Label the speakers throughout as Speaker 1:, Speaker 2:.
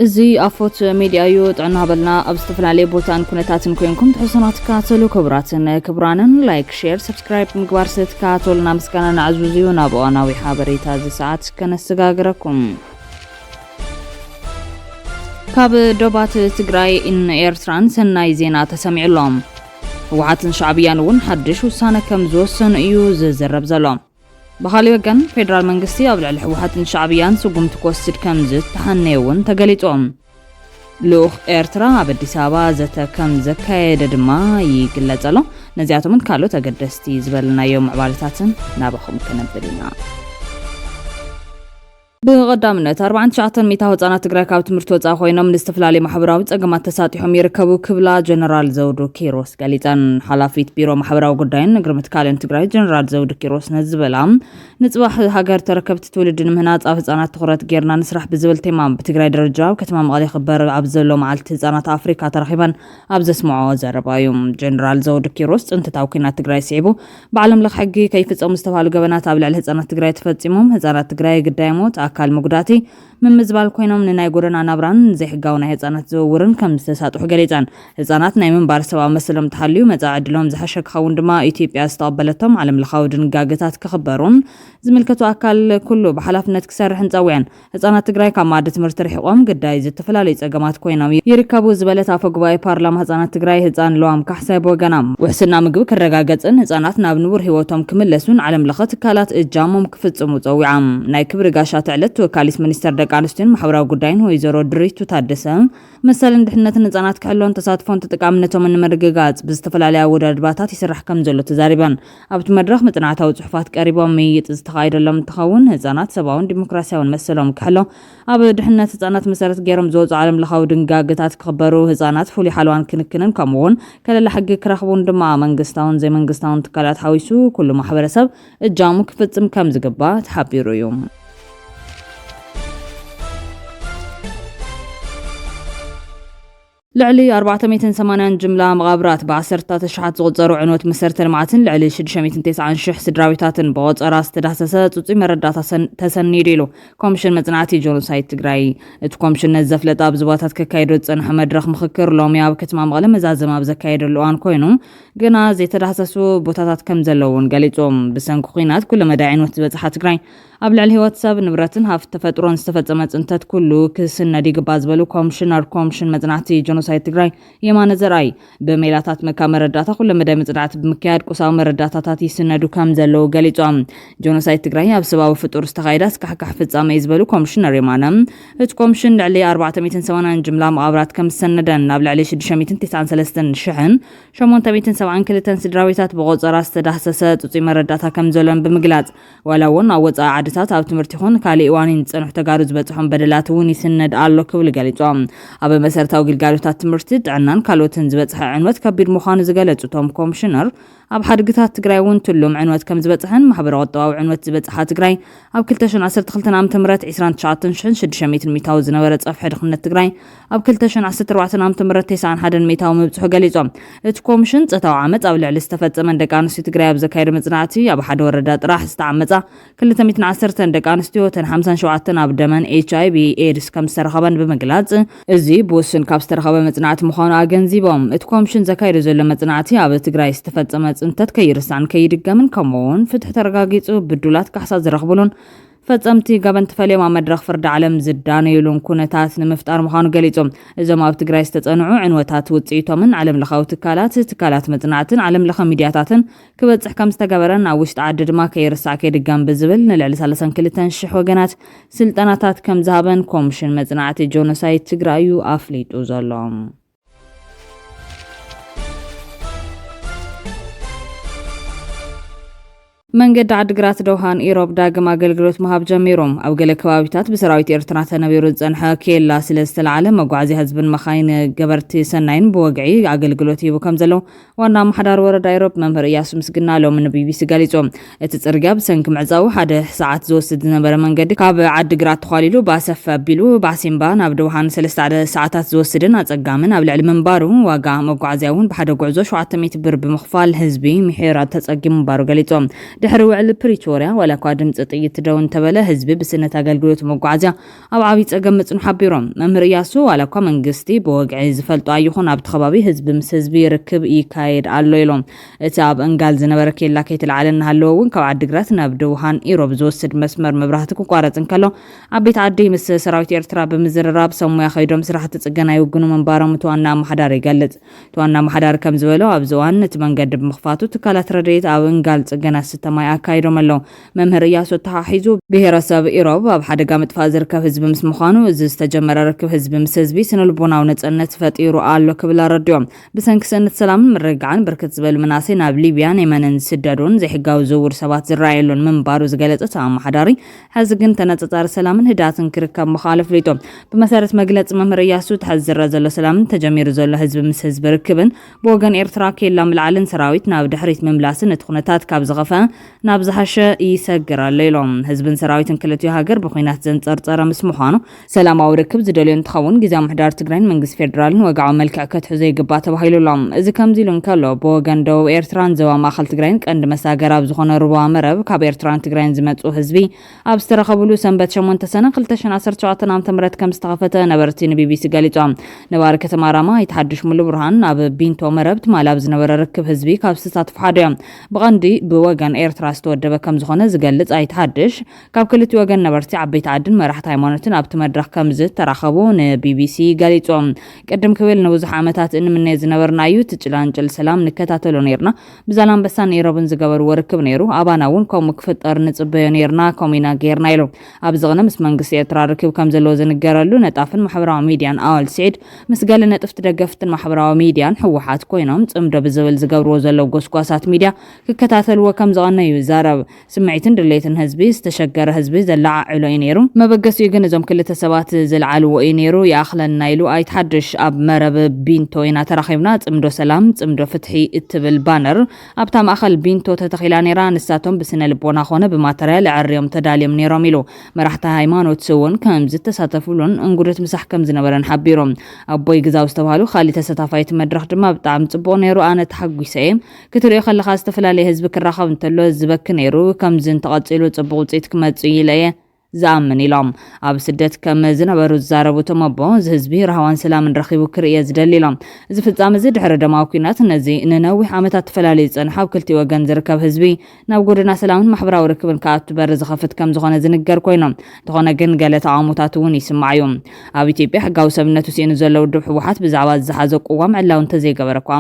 Speaker 1: እዚ ኣፎት ሚድያ እዩ ጥዕና በልና ኣብ ዝተፈላለዩ ቦታን ኩነታትን ኮይንኩም ተሕሰናት ካተሉ ክብራንን ላይክ ሼር ሰብስክራይብ ምግባር ስትካተሉና ምስጋና ንዓዝዩ ናብ እዋናዊ ሓበሬታ ዝሰዓት ከነሰጋግረኩም ካብ ዶባት ትግራይ ኤርትራን ሰናይ ዜና ተሰሚዕሎም ህወሓትን ሻዕብያን እውን ሓድሽ ውሳነ ከም ዝወሰኑ እዩ ዝዘረብ ዘሎ بخالي وجن فيدرال منغستي أبلع الحوحات الشعبيان سقوم تكوسد كمزت تحنيون تقليتهم لوخ إيرترا عبدي سابا زتا كمزة كايد دما يقلتلو نزياتو من كالو تقدستي زبالنا يوم عبالتاتن نابخم كنبلنا بغدامنت 49 ميتا هوصانات تግራይ ካብ ትምህርቲ ወፃ ኮይኖም ንስተፍላሊ ማሕበራዊ ጸገማት ተሳቲሖም ይርከቡ ክብላ ጀነራል ዘውዱ ኪሮስ ገሊጻን ሓላፊት ቢሮ ማሕበራዊ ጉዳይን ንግርምት ካለን ትግራይ ጀነራል ዘውዱ ኪሮስ ነዝበላም ንጽባሕ ሃገር ተረከብት ትውልድን ምህናጽ ኣብ ህጻናት ትኹረት ጌርና ንስራሕ ብዝብል ቴማ ብትግራይ ደረጃ ከተማ መቐለ ይኽበር ኣብ ዘሎ መዓልቲ ህጻናት ኣፍሪካ ተረኺበን ኣብ ዘስምዖ ዘረባዩ ጀነራል ዘውዱ ኪሮስ ጽንተታዊ ኩናት ትግራይ ሲዒቡ ብዓለም ለኽ ሕጊ ከይፍጸሙ ዝተባሃሉ ገበናት ኣብ ልዕሊ ህጻናት ትግራይ ተፈጺሞም ህጻናት ትግራይ ግዳይሞት አካል መጉዳቲ ምምዝባል ኮይኖም ንናይ ጎደና ናብራን ዘይሕጋው ናይ ህጻናት ዝውውርን ከም ዝተሳጥሑ ገሊጻን ህጻናት ናይ መንባር ሰብኣዊ መሰሎም ተሓልዩ መጻኢ ዕድሎም ዝሓሸ ክኸውን ድማ ኢትዮጵያ ዝተቐበለቶም ዓለም ለኻዊ ድንጋጌታት ክኽበሩን ዝምልከቱ ኣካል ኩሉ ብሓላፍነት ክሰርሕን ጸውዐን ህጻናት ትግራይ ካብ ማዕዲ ትምህርቲ ርሒቆም ግዳይ ዝተፈላለዩ ጸገማት ኮይኖም ይርከቡ ዝበለት ኣፈ ጉባኤ ፓርላማ ህጻናት ትግራይ ህጻን ለዋም ካሕሳይ በወገናም ውሕስና ምግቢ ክረጋገጽን ህጻናት ናብ ንቡር ህይወቶም ክምለሱን ዓለም ለኸ ትካላት እጃሞም ክፍጽሙ ጸዊዖም ናይ ክብሪ ጋሻ ተዕለት ወካሊት ሚኒስተር ደቂ ኣንስትዮን ማሕበራዊ ጉዳይን ወይዘሮ ድሪቱ ታደሰ መሰልን ድሕነትን ህጻናት ክሕሎን ተሳትፎን ተጠቃምነቶም ንምርግጋጽ ብዝተፈላለዩ ወዳድባታት ይስራሕ ከም ዘሎ ተዛሪበን ኣብቲ መድረኽ መጥናዕታዊ ጽሑፋት ቀሪቦም ምይይጥ ዝተኻየደሎም እንትኸውን ህጻናት ሰብኣውን ዲሞክራሲያውን መሰሎም ክሕሎ ኣብ ድሕነት ህጻናት መሰረት ገይሮም ዝወፁ ዓለም ለኻዊ ድንጋጌታት ክኽበሩ ህጻናት ፍሉይ ሓልዋን ክንክንን ከምኡውን ከለላ ሕጊ ክረኽቡን ድማ መንግስታውን ዘይመንግስታውን ትካላት ሓዊሱ ኩሉ ማሕበረሰብ እጃሙ ክፍጽም ከም ዝግባእ ተሓቢሩ እዩ لعلي 480 جملة مغابرات بعسرتا تشحات زغزرو عنوات مسرت المعاتن لعلي 609 شح سدراويتاتن بوض أراس تدحسسات وطي مردات تسنيريلو كومشن مزنعاتي جونوسايد تقراي اتكومشن نزف لطاب زباتات كايدو تسنح مدرخ مخكر لوميا بكتما مغالا مزازما بزكايدو اللوان كوينو قنا زي تدحسسو بوتاتات كمزلوون قاليتوم بسنكو خينات كل مداعين وتبزحات تقراي أبلع الهوات ساب نبراتن هاف تفترون استفتزمت انتات كلو كسن ديق بازبلو كومشن مزنعاتي جونوسايد تقراي يمان زراي بميلاتات مكا مرداتا كل مدى مزنعات بمكياد قصاو مرداتات يسندو كامزلو قاليتوم جونوسايد تقراي بسباو فطور استغايدات كحكح فتزام يزبلو كومشنر يمانم اتكومشن لعلي 480 جملة مغابرات كم سندن أبلع لي 693 شحن 872 سدراويتات بغوز راس تدحسسات وطي مرداتا كمزلون بمقلات ولون أوز عاد ኣብ ትምህርቲ ይኹን ካሊ እዋኒን ጽንሕ ተጋሩ ዝበጽሖም በደላት እውን ይስነድ ኣሎ ክብል ገሊጾም ኣብ መሰረታዊ ግልጋሎታት ትምህርቲ ጥዕናን ካልኦትን ዝበጽሐ ዕንወት ከቢድ ምዃኑ ዝገለጹቶም ኮሚሽነር ኣብ ሓድግታት ትግራይ እውን ትሉም ዕንወት ከም ዝበጽሐን ማሕበራዊ ቁጠባዊ ዕንወት ዝበጽሐ ትግራይ ኣብ 2012 ዓ.ም 29600 ሚታዊ ዝነበረ ጸፍሒ ድኽነት ትግራይ ኣብ 2014 ዓ.ም 91 ሚታዊ ምብጽሑ ገሊጾም እቲ ኮሚሽን ጸታዊ ዓመጽ ኣብ ልዕሊ ዝተፈጸመ ደቂ ኣንስትዮ ትግራይ ኣብ ዘካየደ መጽናዕቲ ኣብ ሓደ ወረዳ ጥራሕ ዝተዓመጻ 210 ደቂ ኣንስትዮ 57 ኣብ ደመን HIV ኤድስ ከም ዝተረኸበን ብምግላጽ እዚ ብውስን ካብ ዝተረኸበ መጽናዕቲ ምዃኑ ኣገንዚቦም እቲ ኮሚሽን ዘካየደ ዘሎ መጽናዕቲ ኣብ ትግራይ ዝተፈጸመ ጽንተት ከይርስዓን ከይድገምን ከምኡውን ፍትሕ ተረጋጊጹ ብዱላት ካሕሳ ዝረኽብሉን ፈጸምቲ ገበን ተፈልዮም ኣብ መድረኽ ፍርዲ ዓለም ዝዳነዩሉን ኩነታት ንምፍጣር ምዃኑ ገሊጾም እዞም ኣብ ትግራይ ዝተጸንዑ ዕንወታት ውጽኢቶምን ዓለም ለኻዊ ትካላት መጽናዕትን ዓለም ለኸ ሚድያታትን ክበጽሕ ከም ዝተገበረን ኣብ ውሽጢ ዓዲ ድማ ከይርስዕ ከይድገም ብዝብል ንልዕሊ 32,000 ወገናት ስልጠናታት ከም ዝሃበን ኮሚሽን መጽናዕቲ ጆኖሳይድ ትግራይ ኣፍሊጡ ዘሎ መንገድ ዓድግራት ደውሃን ኢሮብ ዳግም አገልግሎት መሃብ ጀሚሮም ኣብ ገለ ከባቢታት ብሰራዊት ኤርትራ ተነቢሩ ዝጸንሐ ኬላ ስለ ዝተለዓለ መጓዓዝያ ህዝብን መኻይን ገበርቲ ሰናይን ብወግዒ አገልግሎት ይቡ ከም ዘሎ ዋና ማሕዳር ወረዳ ኢሮብ መምህር ኢያሱ ምስግና ሎሚ ንቢቢሲ ገሊጾም እቲ ጽርግያ ብሰንኪ ምዕጻው ሓደ ሰዓት ዝወስድ ዝነበረ መንገዲ ካብ ዓድግራት ተኻሊሉ ባሰፍ ኣቢሉ ባሲምባ ናብ ደውሃን 3 ሰዓታት ዝወስድን ኣጸጋምን ኣብ ልዕሊ መንባሩ ዋጋ መጓዓዝያ እውን ብሓደ ጉዕዞ 700 ብር ብምኽፋል ህዝቢ ምሕራ ተጸጊሙ ባሩ ገሊጾም ድሕሪ ውዕል ፕሪቶሪያ ወላ እኳ ድምፂ ጥይት ደው እንተበለ ህዝቢ ብስነት ኣገልግሎት መጓዓዝያ ኣብ ዓብይ ፀገም ምፅኑ ሓቢሮም መምህር እያሱ ወላ እኳ መንግስቲ ብወግዒ ዝፈልጦ ኣይኹን ኣብቲ ከባቢ ህዝቢ ምስ ህዝቢ ርክብ ይካየድ ኣሎ ኢሎም እቲ ኣብ እንጋል ዝነበረ ኬላ ከይትለዓለ እናሃለወ እውን ካብ ዓዲግራት ናብ ድውሃን ኢሮብ ዝወስድ መስመር መብራህቲ ክቋረፅ እንከሎ ዓበይቲ ዓዲ ምስ ሰራዊት ኤርትራ ብምዝርራብ ሰሙያ ከይዶም ስራሕቲ ፅገና ይውግኑ ምንባሮም እቲ ዋና ኣመሓዳሪ ይገልጽ እቲ ዋና ኣመሓዳሪ ከም ዝበሎ ኣብዚ እዋን እቲ መንገዲ ብምኽፋቱ ትካላት ረድኤት ኣብ እንጋል ፅገና ስተማይ ኣካይዶም ኣለዉ መምህር እያሱ ተሓሒዙ ብሄረሰብ ኢሮብ ኣብ ሓደጋ ምጥፋእ ዝርከብ ህዝቢ ምስ ምዃኑ እዚ ዝተጀመረ ርክብ ህዝቢ ምስ ህዝቢ ስነልቦናዊ ነፃነት ፈጢሩ ኣሎ ክብል ኣረድዮም ብሰንኪ ስእነት ሰላምን ምርግጋዕን ብርክት ዝበሉ መናእሰይ ናብ ሊብያን የመንን ዝስደዱን ዘይሕጋዊ ዝውውር ሰባት ዝረኣየሉን ምንባሩ ዝገለጸ ኣመሓዳሪ ሕዚ ግን ተነጻጻሪ ሰላምን ህድኣትን ክርከብ ምኻሉ ኣፍሊጦም ብመሰረት መግለፂ መምህር እያሱ ትሕዚ ዝረአ ዘሎ ሰላምን ተጀሚሩ ዘሎ ህዝቢ ምስ ህዝቢ ርክብን ብወገን ኤርትራ ኬላ ምልዓልን ሰራዊት ናብ ድሕሪት ምምላስን እቲ ኩነታት ካብ ዝኸፈአ ናብ ዝሓሸ ይሰግር ኣሎ ኢሎም ህዝብን ሰራዊትን ክልቲኡ ሃገር ብኹናት ዘንፀርፀረ ምስ ምዃኑ ሰላማዊ ርክብ ዝደልዩ እንትኸውን ግዝያዊ ምምሕዳር ትግራይን መንግስቲ ፌደራልን ወግዓዊ መልክዕ ከትሕዞ ይግባእ ተባሂሉሎም እዚ ከምዚ ኢሉ እንከሎ ብወገን ደቡብ ኤርትራን ዞባ ማእኸል ትግራይን ቀንዲ መሳገር ኣብ ዝኾነ ሩባ መረብ ካብ ኤርትራን ትግራይን ዝመፁ ህዝቢ ኣብ ዝተረኸብሉ ሰንበት 8 ሰነ 2017 ዓ.ም ከም ዝተኸፈተ ነበርቲ ንቢቢሲ ገሊፆም ነባሪ ከተማ ራማ ይተሓድሽ ሙሉ ብርሃን ኣብ ቢንቶ መረብ ትማል ኣብ ዝነበረ ርክብ ህዝቢ ካብ ዝተሳትፉ ሓደ እዮም ብቐንዲ ብወገን ኤርትራ ዝተወደበ ከም ዝኾነ ዝገልጽ ኣይተሓድሽ ካብ ክልቲኡ ወገን ነበርቲ ዓበይቲ ዓድን መራሕቲ ሃይማኖትን ኣብቲ መድረኽ ከም ዝተራኸቡ ንቢቢሲ ገሊፆም ቅድም ክብል ንብዙሕ ዓመታት እንምነ ዝነበርናዩ ትጭላንጭል ሰላም ንከታተሎ ነርና ብዛላምበሳን ኢሮብን ዝገበርዎ ርክብ ነይሩ ኣባና እውን ከምኡ ክፍጠር ንፅበዮ ነርና ኮሚና ጌርና ኢሉ ኣብ ዝቕነ ምስ መንግስቲ ኤርትራ ርክብ ከም ዘለዎ ዝንገረሉ ነጣፍን ማሕበራዊ ሚድያን ኣዋል ስዒድ ምስ ገለ ነጥፍቲ ደገፍትን ማሕበራዊ ሚድያን ሕወሓት ኮይኖም ጽምዶ ብዝብል ዝገብርዎ ዘለው ጎስጓሳት ሚድያ ክከታተልዎ ከም ዝቐነ እዩ ዛረብ ስምዒትን ድሌትን ህዝቢ ዝተሸገረ ህዝቢ ዘላዓዕሎ እዩ ነይሩ መበገሲ ግን እዞም ክልተ ሰባት ዝለዓልዎ እዩ ነይሩ ይኣኽለና ኢሉ ኣይተሓድሽ ኣብ መረብ ቢንቶ ኢና ተራኺብና ጽምዶ ሰላም ጽምዶ ፍትሒ እትብል ባነር ኣብታ ማእኸል ቢንቶ ተተኺላ ነይራ ንሳቶም ብስነ ልቦና ኾነ ብማተርያል ዕርዮም ተዳልዮም ነይሮም ኢሉ መራሕቲ ሃይማኖት እውን ከም ዝተሳተፍሉን እንጉደት ምሳሕ ከም ዝነበረን ሓቢሮም ኣቦይ ግዛው ዝተባሃሉ ካሊእ ተሳታፋይቲ መድረኽ ድማ ብጣዕሚ ጽቡቕ ነይሩ ኣነ ተሓጒሰ እየ ክትሪኦ ከለኻ ዝተፈላለየ ህዝቢ ክራኸብ እንተሎ ዝበክ ነይሩ ከምዚ እንተቐፂሉ ጽቡቕ ውፅኢት ክመጽእ ኢለየ ዝኣምን ኢሎም ኣብ ስደት ከም ዝነበሩ ዝዛረቡቶም ኣቦ እዚ ህዝቢ ረሃዋን ሰላምን ረኺቡ ክርእየ ዝደሊ ኢሎም እዚ ፍጻመ እዚ ድሕሪ ደማዊ ኩናት ነዚ ንነዊሕ ዓመታት ተፈላለዩ ዝጸንሐ ኣብ ክልቲኡ ወገን ዝርከብ ህዝቢ ናብ ጎደና ሰላምን ማሕበራዊ ርክብን ከኣቱ በሪ ዝኸፍት ከም ዝኾነ ዝንገር ኮይኖም እንተኾነ ግን ገለ ተቃውሞታት እውን ይስማዕ እዩ ኣብ ኢትዮጵያ ሕጋዊ ሰብነቱ ሲእኑ ዘሎ ውድብ ሕወሓት ብዛዕባ ዝሓዘ ቁዋም ዕላው እንተዘይገበረ እኳ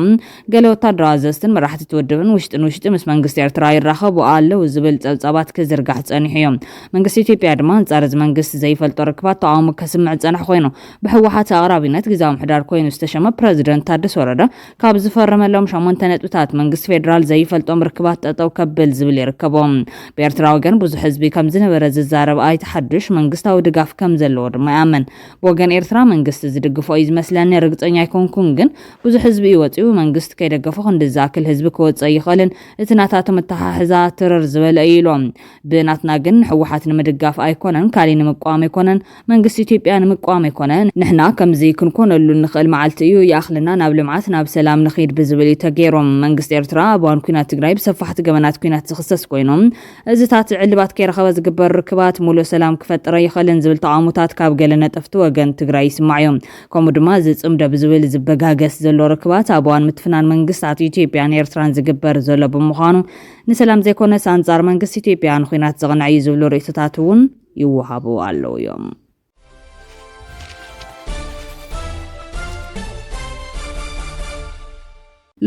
Speaker 1: ገለ ወታደራዊ ኣዘዝትን መራሕቲ ትውድብን ውሽጥን ውሽጢ ምስ መንግስቲ ኤርትራ ይራኸቡ ኣለው ዝብል ፀብጻባት ክዝርጋሕ ፀኒሑ እዮም መንግስቲ ኢትዮጵያ ድማ አንጻር እዚ መንግስቲ ዘይፈልጦ ርክባት ተቃውሞ ከስምዕ ፀንሕ ኮይኑ ብሕወሓት ኣቅራቢነት ግዝያዊ ምምሕዳር ኮይኑ ዝተሸመ ፕረዚደንት ታደሰ ወረደ ካብ ዝፈረመሎም 8 ነጥብታት መንግስቲ ፌደራል ዘይፈልጦም ርክባት ጠጠው ከብል ዝብል ይርከቦም ብኤርትራ ወገን ብዙሕ ህዝቢ ከም ዝነበረ ዝዛረብ ኣይተሓድሽ መንግስታዊ ድጋፍ ከም ዘለዎ ድማ ይኣመን ብወገን ኤርትራ መንግስቲ ዝድግፎ እዩ ዝመስለኒ ርግፀኛ ኣይኮንኩን ግን ብዙሕ ህዝቢ ይወፅኡ መንግስቲ ከይደገፎ ክንዲዛክል ህዝቢ ክወፅእ ይኽእልን እቲ ናታቱ መተሓሕዛ ትርር ዝበለ እዩ ኢሎም ብናትና ግን ሕወሓት ንምድጋፍ ኣይኮነን ካሊእ ንምቋም ኣይኮነን መንግስቲ ኢትዮጵያ ንምቋም ኣይኮነን ንሕና ከምዚ ክንኮነሉ ንኽእል መዓልቲ እዩ ይኣኽልና ናብ ልምዓት ናብ ሰላም ንኸይድ ብዝብል ተገይሮም መንግስቲ ኤርትራ ኣብ እዋን ኩናት ትግራይ ብሰፋሕቲ ገበናት ኩናት ዝኽሰስ ኮይኖም እዚታት ዕልባት ከይረኸበ ዝግበር ርክባት ሙሉእ ሰላም ክፈጥረ ይኽእልን ዝብል ተቃውሞታት ካብ ገለ ነጠፍቲ ወገን ትግራይ ይስማዕ እዮም ከምኡ ድማ ዝጽምዶ ብዝብል ዝበጋገስ ዘሎ ርክባት ኣብ እዋን ምትፍናን መንግስታት ኢትዮጵያን ኤርትራን ዝግበር ዘሎ ብምዃኑ ንሰላም ዘይኮነስ አንጻር መንግስቲ ኢትዮጵያ ንኩናት ዘቕንዕ እዩ ዝብሉ ርእይቶታት እውን ይወሃቡ ኣለው እዮም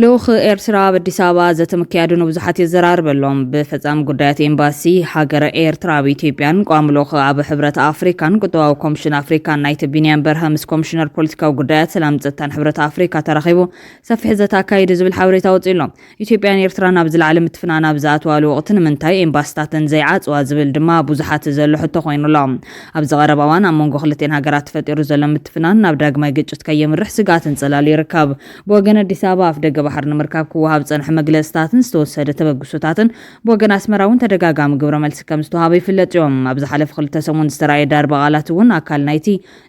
Speaker 1: ልኡኽ ኤርትራ በአዲስ አበባ ዘተመክያዱ ብዙሓት ይዘራርበሎም ብፈጻሚ ጉዳያት ኤምባሲ ሃገረ ኤርትራ በኢትዮጵያን ቋሚ ልኡኽ ኣብ ሕብረት አፍሪካን ቁጠባዊ ኮሚሽን አፍሪካን ናይቲ ቢንያም በርሀ ምስ ኮሚሽነር ፖለቲካዊ ጉዳያት ሰላም ጸጥታን ሕብረት አፍሪካ ተራኺቡ ሰፊሕ ዘተ ኣካይዱ ዝብል ሓበሬታ ወፂሎም ኢትዮጵያን ኤርትራን ኣብ ዝለዓለ ምትፍናን ኣብ ዝኣትዋሉ ወቕቲ ንምንታይ ኤምባሲታትን ዘይዓጽዋ ዝብል ድማ ብዙሓት ዘሎ ሕቶ ኮይኑሎም ኣብ ዝቐረበ እዋን ኣብ መንጎ ክልቲአን ሃገራት ተፈጢሩ ዘሎ ምትፍናን ናብ ዳግማይ ግጭት ከየምርሕ ስጋትን ጽላል ይርከብ ብወገን አዲስ አበባ ኣፍ ደገ ባሕር ንምርካብ ክወሃብ ጸንሐ መግለጽታትን ዝተወሰደ ተበግሶታትን ብወገን ኣስመራውን ተደጋጋሚ ግብረ መልሲ ከም ዝተዋሃበ ይፍለጥ እዮም። ኣብ ዝሓለፈ 2 ሰሙን ዝተራእየ ዳርቢ ቃላት እውን ኣካል ናይቲ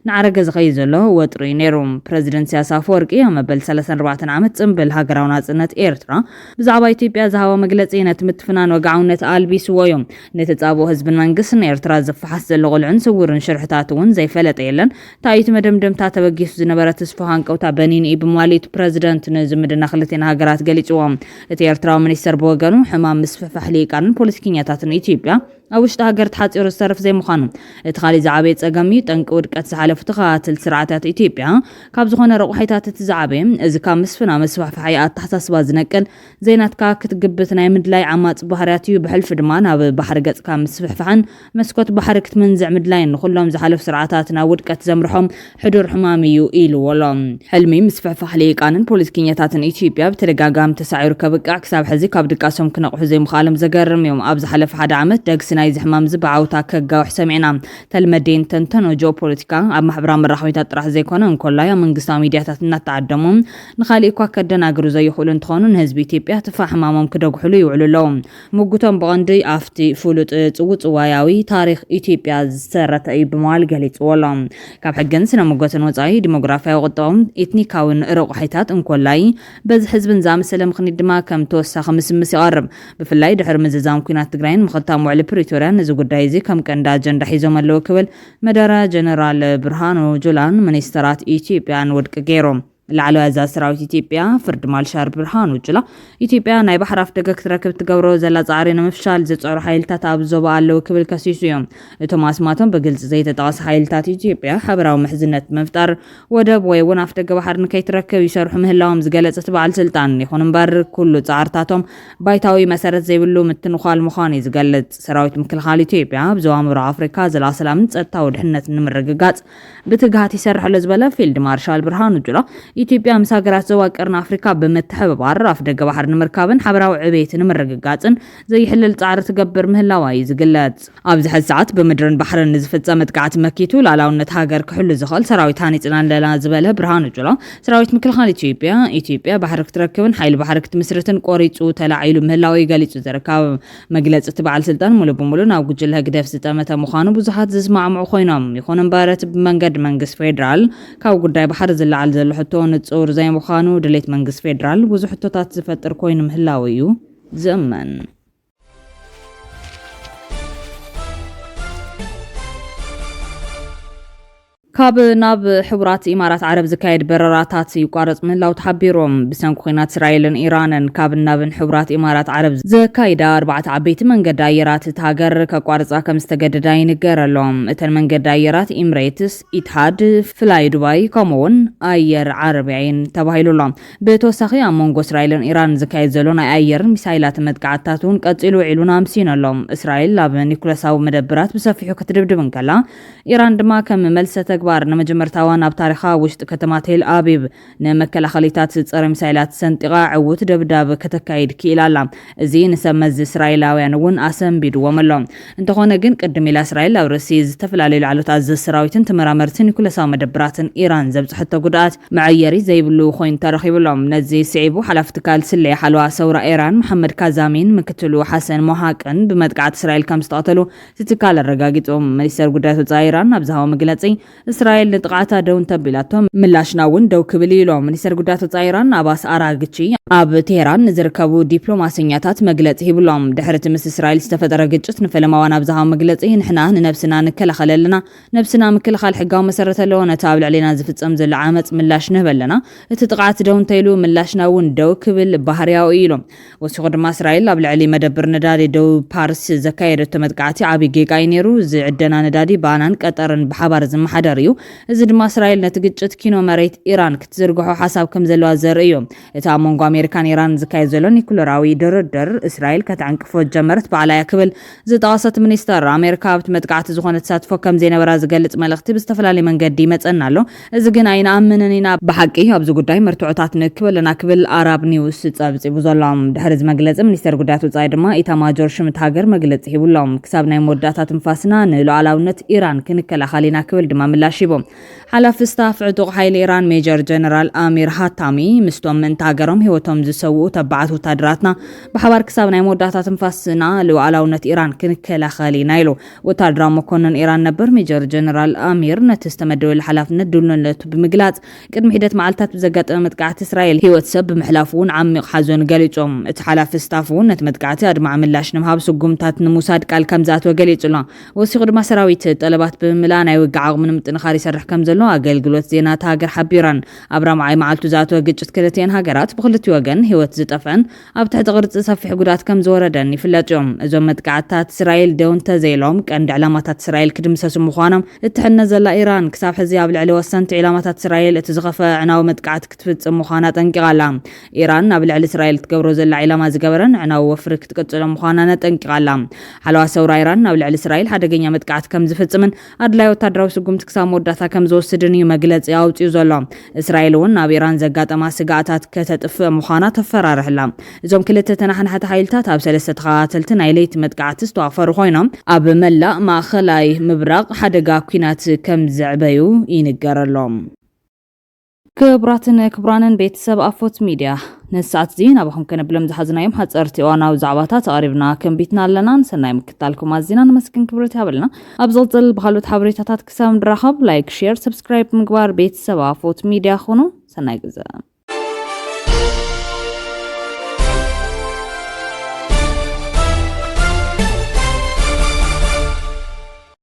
Speaker 1: ንዓረገ ዝኸይድ ዘሎ ወጥሪ ነይሩ። ፕረዚደንት ኢሳያስ አፈወርቂ ኣብ መበል 34 ዓመት ጽምብል ሃገራዊ ናጽነት ኤርትራ ብዛዕባ ኢትዮጵያ ዝሃቦ መግለጺ ነቲ ምትፍናን ወግዓውነት ኣልቢስዎ እዮም። ነቲ ጻብኦ ህዝብን መንግስትን ኤርትራ ዘፈሓስ ዘሎ ቁልዕን ስውርን ሽርሕታት እውን ዘይፈለጠ የለን። ታይቱ መደምደምታ ተበጊሱ ዝነበረ ተስፋ ሃንቀውታ በኒን ብምዋሊት ፕረዚደንት ንዝምድና ክልቴና ሃገራት ገሊጽዎም። እቲ ኤርትራዊ ሚኒስተር ብወገኑ ሕማም ምስፍሕፋሕ ሊቃንን ፖለቲከኛታትን ኢትዮጵያ ኣብ ውሽጢ ሃገር ተሓፂሩ ዝሰርፍ ዘይምዃኑ እቲ ካሊእ ዝዓበየ ጸገም እዩ። ጠንቂ ውድቀት ዝሓለፉ ተኸታተልቲ ስርዓታት ኢትዮጵያ ካብ ዝኾነ ረቑሒታት እቲ ዝዓበየ እዚ ካብ ምስፍና መስፋሕፋሕ ኣተሓሳስባ ዝነቅል ዘይናትካ ክትግብት ናይ ምድላይ ዓማፅ ባህርያት እዩ። ብሕልፊ ድማ ናብ ባሕሪ ገጽካ ምስፍሕፋሕን መስኮት ባሕሪ ክትመንዝዕ ምድላይን ንኹሎም ዝሓለፉ ስርዓታት ናብ ውድቀት ዘምርሖም ሕዱር ሕማም እዩ ኢሉዎሎ። ሕልሚ ምስፍሕፋሕ ሊቃንን ፖለቲከኛታትን ኢትዮጵያ ብተደጋጋሚ ተሳዒሩ ከብቃዕ ክሳብ ሕዚ ካብ ድቃሶም ክነቕሑ ዘይምኽኣሎም ዘገርም እዮም። ኣብ ዝሓለፈ 1 ዓመት ደግሲ ናይ ዝሕማም ዝበዓውታ ከጋውሕ ሰሚዕና። ተልመዴን ተንተኖ ጂኦፖለቲካ ኣብ ማሕበራዊ መራኸቢታት ጥራሕ ዘይኮነ እንኮላይ ኣብ መንግስታዊ ሚድያታት እናተዓደሙ ንኻሊእ እኳ ከደናግሩ ዘይኽእሉ እንትኾኑ ንህዝቢ ኢትዮጵያ ትፋሕ ሕማሞም ክደግሕሉ ይውዕሉ ኣለዉ። ምጉቶም ብቐንዲ ኣፍቲ ፍሉጥ ጽውጽዋያዊ ታሪክ ኢትዮጵያ ዝተረተ እዩ ብምባል ገሊጽዎ ኣሎ። ካብ ሕግን ስነ ምጎትን ወጻኢ ዲሞግራፊያዊ ቁጠባውን ኤትኒካውን ረቑሒታት እንኮላይ በዚ ህዝብን ዝኣመሰለ ምኽንያት ድማ ከም ተወሳኺ ምስምስ ይቐርብ። ብፍላይ ድሕሪ ምዝዛም ኩናት ትግራይን ምኽታም ውዕሊ ፕሪቶሪያ ነዚ ጉዳይ እዚ ከም ቀንዲ ኣጀንዳ ሒዞም ኣለዉ ክብል መደረ ጀነራል ብርሃኑ ጁላን ሚኒስተራት ኢትዮጵያን ውድቂ ገይሮም። ላዕለዋይ ኣዛዚ ሰራዊት ኢትዮጵያ ፍርድ ማርሻል ብርሃኑ ጁላ ኢትዮጵያ ናይ ባሕሪ ኣፍደገ ክትረክብ ትገብሮ ዘላ ጻዕሪ ንምፍሻል ዝጸሩ ሓይልታት ኣብ ዞባ ኣለዉ ክብል ከሲሱ እዮም። እቶም ኣስማቶም ብግልጽ ዘይተጠቐሰ ሓይልታት ኢትዮጵያ ሕብራዊ ምሕዝነት ምፍጣር ወደብ ወይ እውን ኣፍደገ ባሕሪ ንከይትረክብ ይሰርሑ ምህላዎም ዝገለጸት በዓል ስልጣን ይኹን እምበር ኩሉ ጻዕርታቶም ባይታዊ መሰረት ዘይብሉ ምትንኻል ምዃኑ እዩ ዝገልጽ። ሰራዊት ምክልኻል ኢትዮጵያ ኣብ ዞባ ምብራቕ ኣፍሪካ ዘላ ሰላምን ጸጥታዊ ድሕንነትን ንምርግጋጽ ብትግሃት ይሰርሕ ኣሎ ዝበለ ፊልድ ማርሻል ብርሃኑ ጁላ ኢትዮጵያ ምስ ሃገራት ዞባ ቀርኒ ኣፍሪካ ብምትሕብባር ኣፍደገ ባሕሪ ንምርካብን ሕብራዊ ዕብየትን ንምርግጋጽን ዘይሕልል ጻዕሪ ትገብር ምህላዋ እዩ ዝግለጽ። ኣብዚ ሕዚ ሰዓት ብምድርን ባሕርን ንዝፍጸም ጥቃዕቲ መኪቱ ላዕላውነት ሃገር ክሕሉ ዝኽእል ሰራዊት ሃኒጽና ኣለና ዝበለ ብርሃኑ ጁላ ሰራዊት ምክልኻል ኢትዮጵያ ባሕሪ ክትረክብን ሓይሊ ባሕሪ ክትምስርትን ቆሪጹ ተላዒሉ ምህላው ገሊጹ ዝርከብ መግለጺ እቲ በዓል ስልጣን ሙሉ ብምሉእ ናብ ጉጅለ ህግደፍ ዝጠመተ ምዃኑ ብዙሓት ዝስማዕምዑ ኮይኖም ይኹን እምበር እቲ ብመንገዲ መንግስቲ ፌደራል ካብ ጉዳይ ባሕሪ ዝለዓል ዘሎ ሕቶ ንጹር ዘይምዃኑ ድሌት መንግስቲ ፌደራል ብዙሕ ሕቶታት ዝፈጥር ኮይኑ ምህላው እዩ ዝእመን። ካብ ናብ ሕቡራት ኢማራት ዓረብ ዝካየድ በረራታት ይቋረጽ ምህላው ተሓቢሮም። ብሰንኪ ኩናት እስራኤልን ኢራንን ካብ ናብን ሕቡራት ኢማራት ዓረብ ዘካይዳ 4 ዓበይቲ መንገዲ ኣየራት እቲ ሃገር ከቋርጻ ከም ዝተገደዳ ይንገር ኣሎ። እተን መንገዲ ኣየራት ኤምሬትስ፣ ኢትሃድ፣ ፍላይ ዱባይ ከምኡውን ኣየር ዓረብያን ተባሂሉሎ። ብተወሳኺ ኣብ መንጎ እስራኤልን ኢራን ዝካየድ ዘሎ ናይ ኣየርን ሚሳይላትን መጥቃዕትታት እውን ቀጺሉ ውዒሉን ኣምሲኑ ኣሎ። እስራኤል ኣብ ኒኩለሳዊ መደብራት ብሰፊሑ ክትድብድብ ከላ ኢራን ድማ ከም መልሰ ተግባር ንመጀመርታ እዋን ኣብ ታሪኻ ውሽጢ ከተማ ቴል አቪቭ ንመከላኸሊታት ጸረ ሚሳይላት ሰንጢቓ ዕውት ደብዳብ ከተካይድ ክኢላ ኣላ። እዚ ንሰመዝ እስራኤላውያን እውን ኣሰንቢድዎም ኣሎ። እንተኾነ ግን ቅድም ኢላ እስራኤል ኣብ ርእሲ ዝተፈላለዩ ላዕሎት ኣዘዝ ሰራዊትን ተመራመርትን ኒኩለሳዊ መደብራትን ኢራን ዘብጽሕቶ ጉድኣት መዐየሪ ዘይብሉ ኮይኑ ተረኺብሎም። ነዚ ስዒቡ ሓላፊ ትካል ስለየ ሓለዋ ሰውራ ኢራን መሐመድ ካዛሚን ምክትሉ ሓሰን ሞሃቅን ብመጥቃዕቲ እስራኤል ከም ዝተቐተሉ ትካል ኣረጋጊጾም። ሚኒስተር ጉዳያት ወጻኢ ኢራን ኣብ ዝሃቦ መግለጺ እስራኤል ንጥቃዕታ ደው እንተቢላቶም ምላሽና እውን ደው ክብል ኢሎም። ሚኒስተር ጉዳያት ወጻኢ ኢራን ኣባስ ኣራግቺ ኣብ ቴህራን ንዝርከቡ ዲፕሎማስኛታት መግለጺ ሂብሎም። ድሕሪ እቲ ምስ እስራኤል ዝተፈጠረ ግጭት ንፈለማዋን ኣብ ዝሃቦ መግለጺ ንሕና ንነብስና ንከላኸል ኣለና፣ ነብስና ምክልኻል ሕጋዊ መሰረት ኣለዎ፣ ነቲ ኣብ ልዕሊና ዝፍጸም ዘሎ ዓመፅ ምላሽ ንህብ ኣለና፣ እቲ ጥቃዕቲ ደው እንተኢሉ ምላሽና እውን ደው ክብል ባህርያዊ ኢሎም። ወሲኹ ድማ እስራኤል ኣብ ልዕሊ መደብር ነዳዲ ደው ፓርስ ዘካየደቶ መጥቃዕቲ ዓብዪ ጌጋ እዩ ነይሩ። ዝዕደና ነዳዲ ባናን ቀጠርን ብሓባር ዝመሓደር እዩ። እዚ ድማ እስራኤል ነቲ ግጭት ኪኖ መሬት ኢራን ክትዝርግሖ ሓሳብ ከም ዘለዋ ዘርኢ እዩ። እቲ ኣብ መንጎ ኣሜሪካን ኢራን ዝካየድ ዘሎ ኒኩለራዊ ድርድር እስራኤል ከተዓንቅፎ ጀመረት በዓላያ ክብል ዝጠቐሰት ሚኒስተር ኣሜሪካ ኣብቲ መጥቃዕቲ ዝኾነ ተሳትፎ ከም ዘይነበራ ዝገልጽ መልእኽቲ ብዝተፈላለየ መንገዲ ይመጸና ኣሎ። እዚ ግን ኣይንኣምንን ኢና፣ ብሓቂ ኣብዚ ጉዳይ መርትዖታት ንክብል ኣለና ክብል ኣራብ ኒውስ ጸብጺቡ ዘሎ። ድሕሪ እዚ መግለጺ ሚኒስተር ጉዳያት ወጻኢ ድማ ኢታማጆር ሹም እቲ ሃገር መግለጺ ሂቡሎም። ክሳብ ናይ መወዳእታ ትንፋስና ንሉዓላውነት ኢራን ክንከላኸል ኢና ክብል ድማ ምላሽ ተዛሺቦም ሓላፊ ስታፍ ዕጡቕ ሓይሊ ኢራን ሜጀር ጀነራል አሚር ሃታሚ ምስቶም ምንታ ሃገሮም ህይወቶም ዝሰውኡ ተባዓት ወታደራትና ብሓባር ክሳብ ናይ መወዳእታ ትንፋስና ሉዓላውነት ኢራን ክንከላኸል ኢና ኢሉ ወታደራዊ መኮንን ኢራን ነበር ሜጀር ጀነራል አሚር ነቲ ዝተመደበሉ ሓላፍነት ድልነቱ ብምግላጽ ቅድሚ ሂደት መዓልታት ብዘጋጠመ መጥቃዕቲ እስራኤል ህይወት ሰብ ብምሕላፉ እውን ዓሚቕ ሓዘን ገሊጾም እቲ ሓላፊ ስታፍ እውን ነቲ መጥቃዕቲ ኣድማዕ ምላሽ ንምሃብ ስጉምታት ንምውሳድ ቃል ከም ዝኣተወ ገሊጹ ኣሎ ወሲኹ ድማ ሰራዊት ጠለባት ብምምላእ ናይ ውግዕ ዓቕሚ ንምጥንኻር ይሰርሕ ከም ዘሎ አገልግሎት ዜና ሃገር ሓቢራን ኣብ ራምዓይ መዓልቱ ዝኣተወ ግጭት ክልተን ሃገራት ብክልቲኡ ወገን ህይወት ዝጠፍአን ኣብ ትሕቲ ቅርፂ ሰፊሕ ጉዳት ከም ዝወረደን ይፍለጥ እዮም እዞም መጥቃዕትታት እስራኤል ደው እንተዘይሎም ቀንዲ ዕላማታት እስራኤል ክድምሰሱ ምዃኖም እትሕነ ዘላ ኢራን ክሳብ ሕዚ ኣብ ልዕሊ ወሰንቲ ዕላማታት እስራኤል እቲ ዝኸፈ ዕናዊ መጥቃዕቲ ክትፍጽም ምዃና ጠንቂቓላ ኢራን ኣብ ልዕሊ እስራኤል ትገብሮ ዘላ ዕላማ ዝገበረን ዕናዊ ወፍሪ ክትቅጽሎ ምዃና ነጠንቂቓላ ሓለዋ ሰውራ ኢራን ኣብ ልዕሊ እስራኤል ሓደገኛ መጥቃዕቲ ከም ዝፍጽምን ኣድላይ ወታደራዊ ስጉምቲ ክሳብ መወዳእታ ከም ዝወስድን እዩ መግለጺ ኣውፂኡ ዘሎ እስራኤል እውን ኣብ ኢራን ዘጋጠማ ስጋኣታት ከተጥፍእ ምዃና ተፈራርሕላ እዞም ክልተ ተናሓናሕቲ ሓይልታት ኣብ ሰለስተ ተኸታተልቲ ናይ ለይቲ መጥቃዕቲ ዝተዋፈሩ ኮይኖም ኣብ መላእ ማእኸላይ ምብራቕ ሓደጋ ኩናት ከም ዘዕበዩ ይንገረሎም ክቡራትን ክቡራንን ቤተሰብ ኣፎት ሚድያ ነሳዓት እዚ ናብኹም ከነብሎም ዝሓዝናዮም ሓፀርቲ እዋናዊ ዛዕባታት ኣቕሪብና ከንቢትና ኣለና ሰናይ ምክትታልኩም ኣዝና ንመስግን ክብረት ያበልና ኣብ ዝቕፅል ብካልኦት ሓበሬታታት ክሳብ ንራኸብ ላይክ ሼር ሰብስክራይብ ምግባር ቤተሰብ ኣፎት ሚድያ ኹኑ ሰናይ ግዜ